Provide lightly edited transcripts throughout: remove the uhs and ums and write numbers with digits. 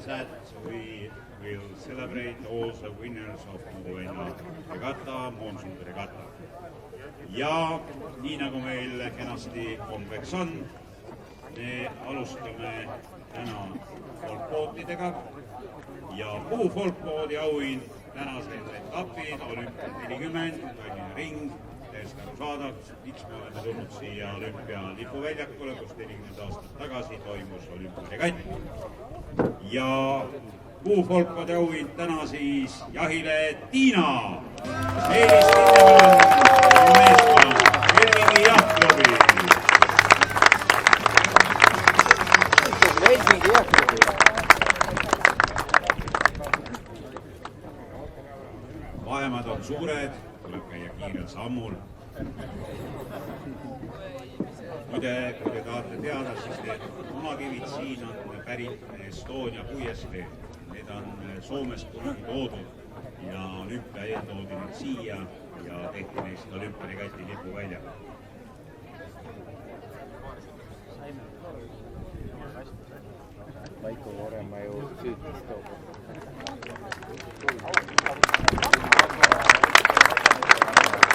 that we will celebrate all the winners of Montevenna regatta, Monsunde regatta. Ja nii nagu meil kenasti kombeks on, me alustame täna folkbootidega ja puufolkboodi auhind tänased etapid, Olümpia 40, Tallinna ring, täiesti arusaadav, miks me oleme tulnud siia Olümpia lipuväljakule, kus 40 aastat tagasi toimus Olümpia regatt. Ja puufolkboodi auhind täna siis jahile Tiina, Meelis Lindemann, meeskond, Helsingi Jahtklubi. Helsingi Jahtklubi. Vahemad on suured, tuleb käia kiirel sammul. Kui te tahate teada, siis need munakivid siin on pärit Estonia puiesteelt. Need on Soomest kunagi toodud ja Olümpia eel toodi nüüd siia ja tehti neist Olümpia regati lipuvälja. Vaiko Vorema ju süüdis toob.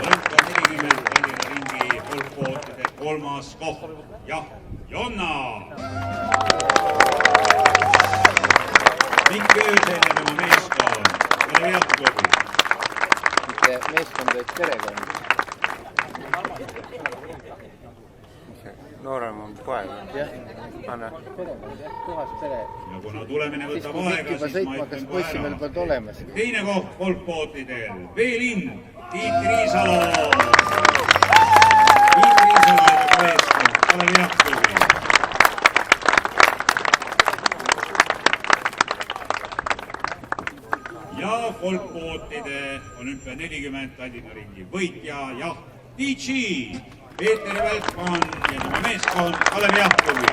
Olümpia 40 Tallinna ringi folkbootide kolmas koht. Jah, Jonna! Mikk Öösel ja tema meeskond, Kalev Jahtklubi. Mitte meeskond, vaid perekond. Noorem on poeg. Jah, perekond, jah, puhas pere. Ja kuna tulemine võtab aega, siis ma ütlen kohe ära. Teine koht folkbootidel, Veelind, Tiit Riisalo. Tiit Riisalo ja tema meeskond, Kalev Jahtklubi. Ja folkbootide Olümpia 40 Tallinna ringi võitja, jah, DJ, Peeter Välkmann ja tema meeskond, Kalev Jahtklubi.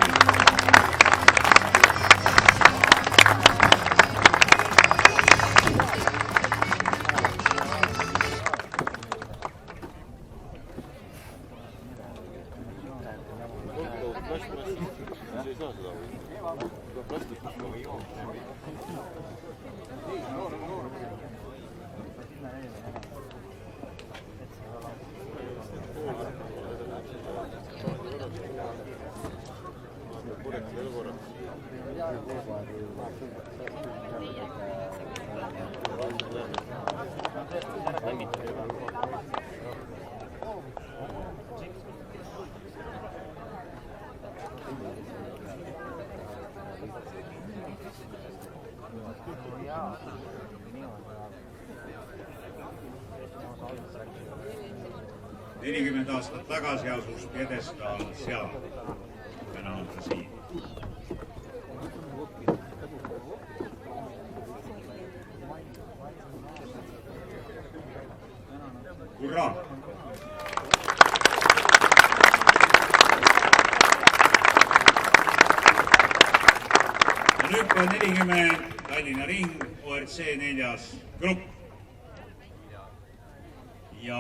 Nelikümmend aastat tagasi asus pjedestaal seal. Täna on ta siin. Hurraa! Olümpia 40 Tallinna ring, ORC 4. grupp. Ja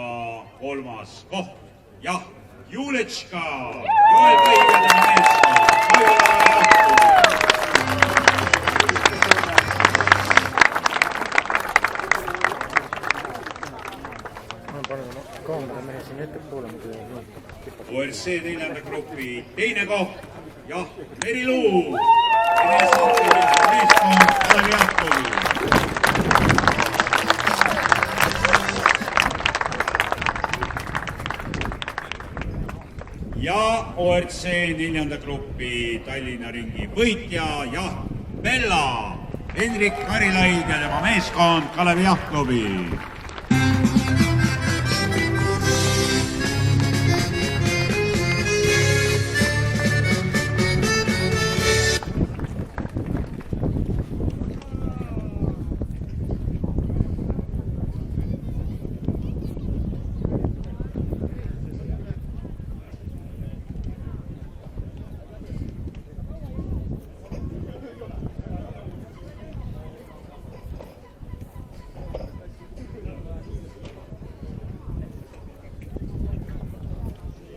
kolmas koht, jah, Juletška, Joel Põivel ja meeskond, Kaljula Jahtklubi. ORC 4. grupi teine koht, jah, Meriluu, meeskond, Kalev Jahtklubi. Ja ORC 4. grupi Tallinna ringi võitja, jah, Bella, Hendrik Karilaid ja tema meeskond, Kalev Jahtklubi.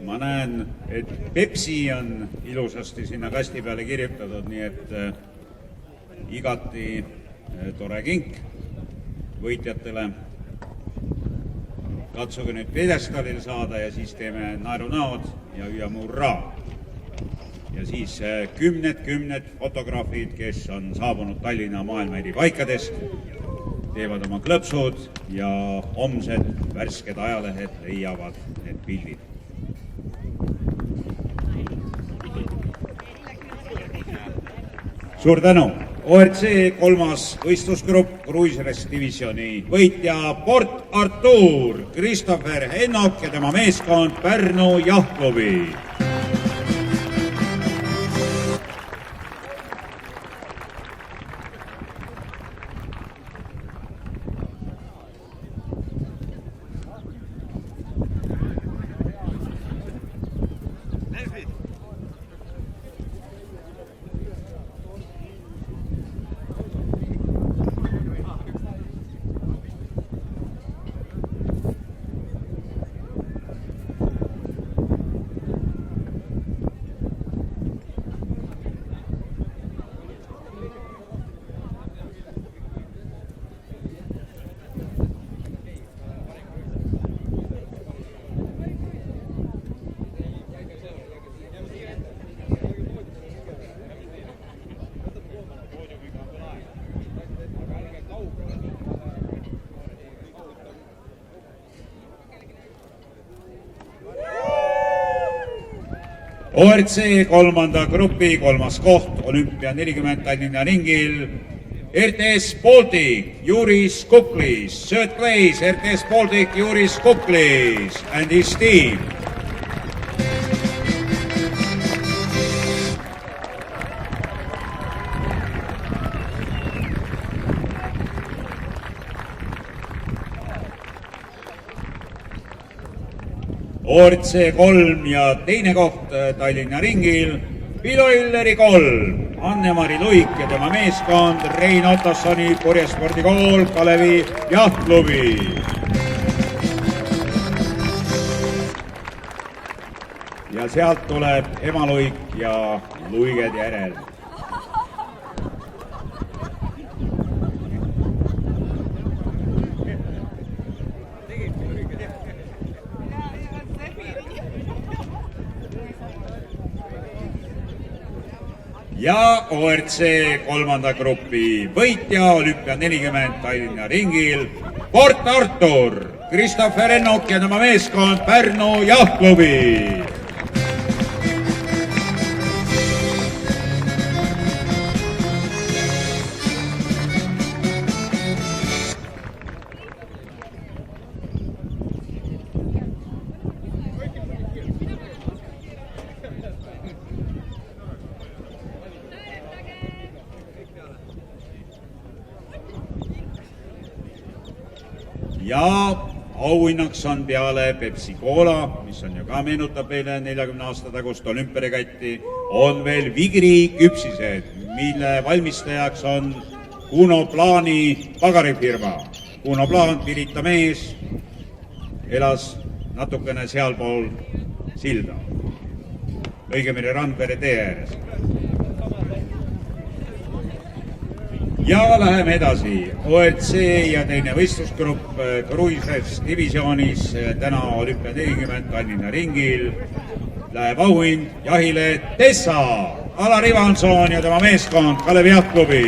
Ma näen, et Pepsi on ilusasti sinna kasti peale kirjutatud, nii et igati tore kink võitjatele. Katsuge nüüd pjedestaalil saada ja siis teeme naerunäod ja hüüame hurraa. Ja siis kümned fotograafid, kes on saabunud Tallinna maailma eri paikadest, teevad oma klõpsud ja homsed värsked ajalehed leiavad need pildid. Suur tänu! ORC 3. võistlusgrupp Cruisers divisioni võitja Port Artur, Christopher Hennok ja tema meeskond Pärnu Jahtklubi. ORC 3. grupi 3. koht, Olümpia 40 Tallinna ringil, RTS Baltic, Juris Kuklis, third place, RTS Baltic, Juris Kuklis and his team. ORC 3 ja teine koht Tallinna ringil, Pilo Illeri 3, Anne-Mari Luik ja tema meeskond Rein Ottassoni purjespordikool Kalevi Jahtklubi. Ja sealt tuleb Ema Luik ja Luiged järel. Ja ORC 3. grupi võitja Olümpia 40 Tallinna ringil Port Artur, Christopher Hennok ja tema meeskond Pärnu Jahtklubi. Ja auhinnaks on peale Pepsi Cola, mis on ju ka meenutab meile 40 aasta tagust olümpiaregatti, on veel Vigri küpsised, mille valmistajaks on Uno Plaani pagarifirma. Uno Plaan, Pirita mees, elas natukene sealpool silda, õigemini Randvere tee ääres. Ja läheme edasi. ORC ja teine võistlusgrupp Cruisers divisionis täna Olümpia 40 Tallinna ringil läheb auhind jahile Tessa, Alar Ivanson ja tema meeskond Kalevi Jahtklubi.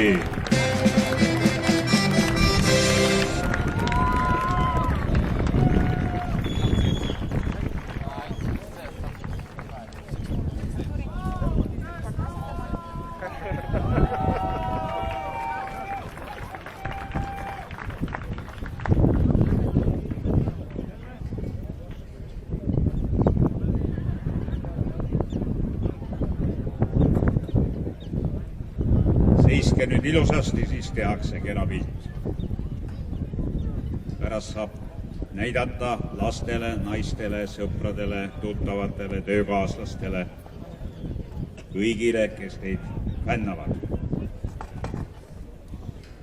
Seiske nüüd ilusasti, siis tehakse kena pilt. Pärast saab näidata lastele, naistele, sõpradele, tuttavatele, töökaaslastele, kõigile, kes teid fännavad.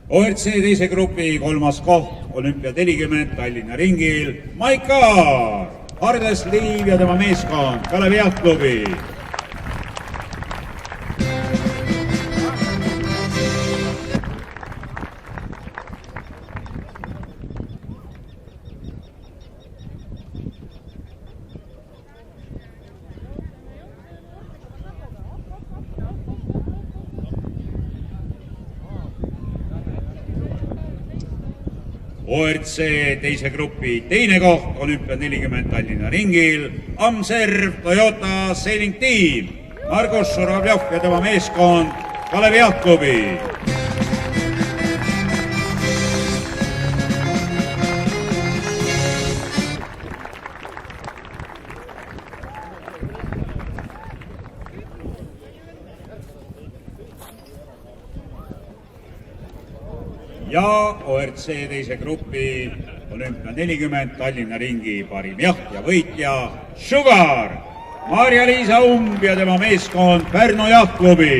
ORC teise grupi 3. koht Olümpia 40 Tallinna ringil Maikar, Harles Liiv ja tema meeskond Kalevi Jahtklubi. ORC teise grupi teine koht, olümpia 40 Tallinna ringil, Amserv Toyota Sailing Team, Margus Žuravljov ja tema meeskond Kalev Jakobi. Ja ORC teise grupi olümpia 40 Tallinna ringi parim jaht ja võitja Sugar, Marja-Liisa Umb ja tema meeskond Pärnu Jahtklubi.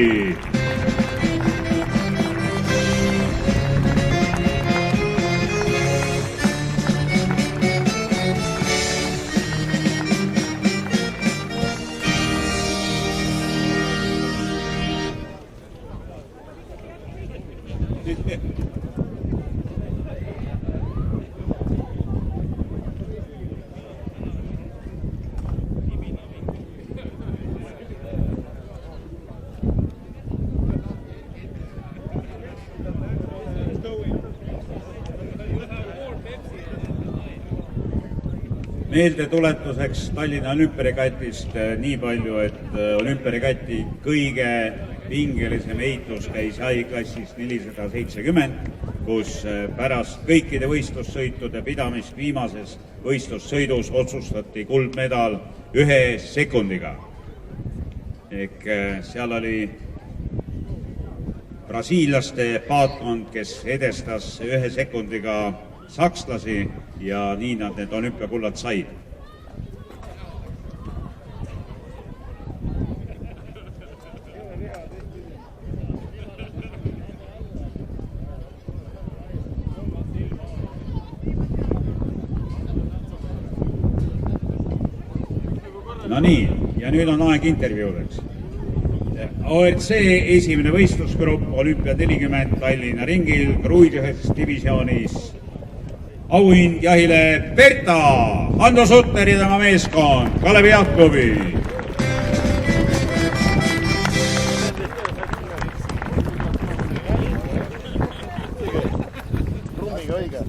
Meeldetuletuseks Tallinna olümpiaregatist nii palju, et olümpiaregati kõige pingelisem heitlus käis I-klassis 470, kus pärast kõikide võistlussõitude pidamist viimases võistlussõidus otsustati kuldmedal 1 sekundiga. Ehk seal oli brasiillaste paatkond, kes edestas 1 sekundiga sakslasi ja nii nad need olümpiakullad said. No nii, ja nüüd on aeg intervjuudeks. ORC esimene võistlusgrupp olümpia 40 Tallinna ringil kruiisises divisioonis auhind jahile Berta, Hando Sutter ja tema meeskond Kalev Jakobi. Rummiga õige.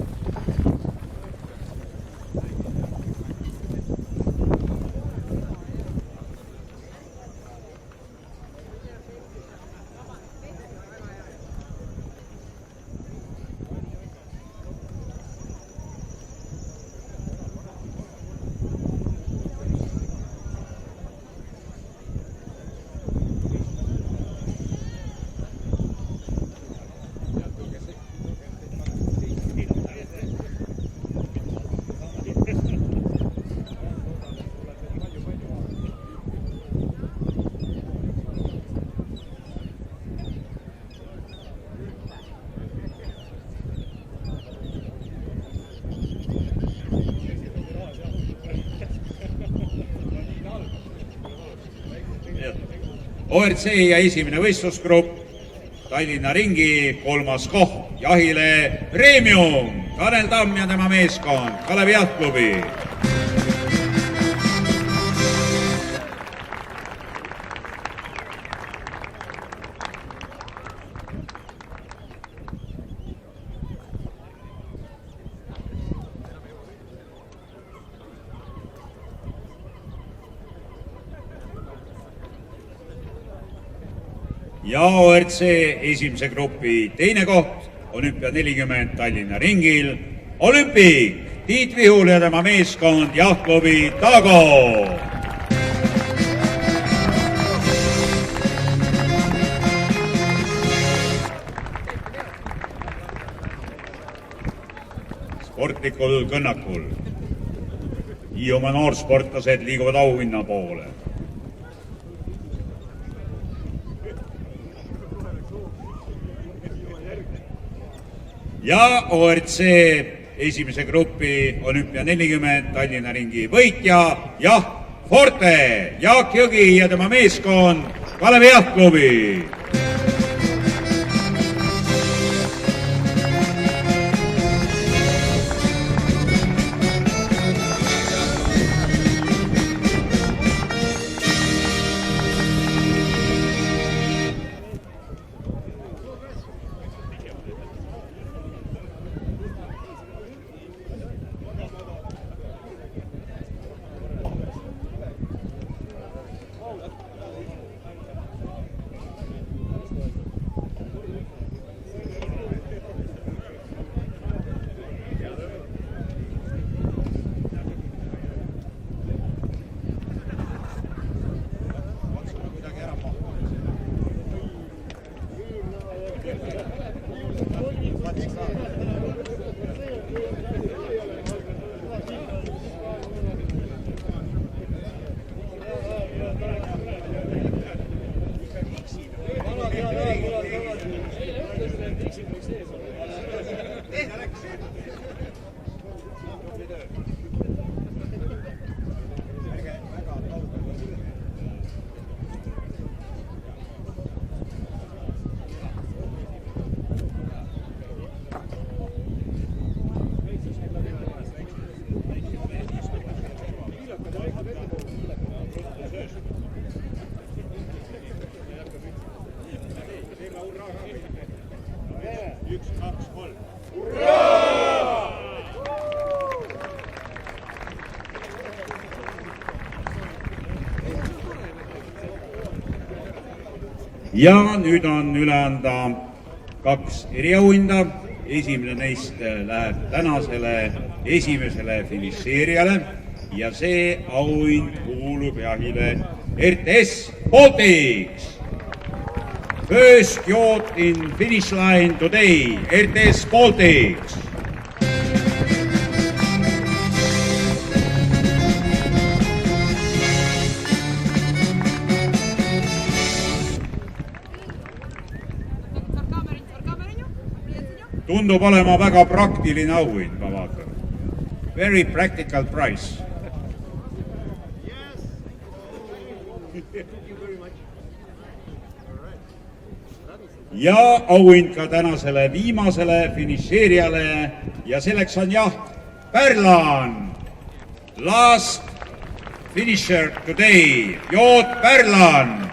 ORC ja esimene võistlusgrupp Tallinna ringi 3. koht jahile Premium, Tanel Tamm ja tema meeskond Kalev Jahtklubi. Ja ORC esimese grupi teine koht, olümpia 40 Tallinna ringil, olümpik Tiit Vihul ja tema meeskond Jahtklubi Tago. Sportlikul kõnnakul Hiiumaa noorsportlased liiguvad auhinna poole. Ja ORC esimese grupi olümpia 40 Tallinna ringi võitja Jah Forte, Jaak Jõgi ja tema meeskond Kalev Jahtklubi. Üks, kaks, kolm. Ja nüüd on üle anda kaks eriauhinda. Esimene neist läheb tänasele esimesele finišeerijale ja see auhind kuulub jahile RTS Baltics. First yacht in finish line today, RTS Baltics. Tundub olema väga praktiline auhind, ma vaatan. Very practical price. Ja auhind ka tänasele viimasele finišeerijale ja selleks on jaht Pärlan. Last finisher today, Joot Pärlan.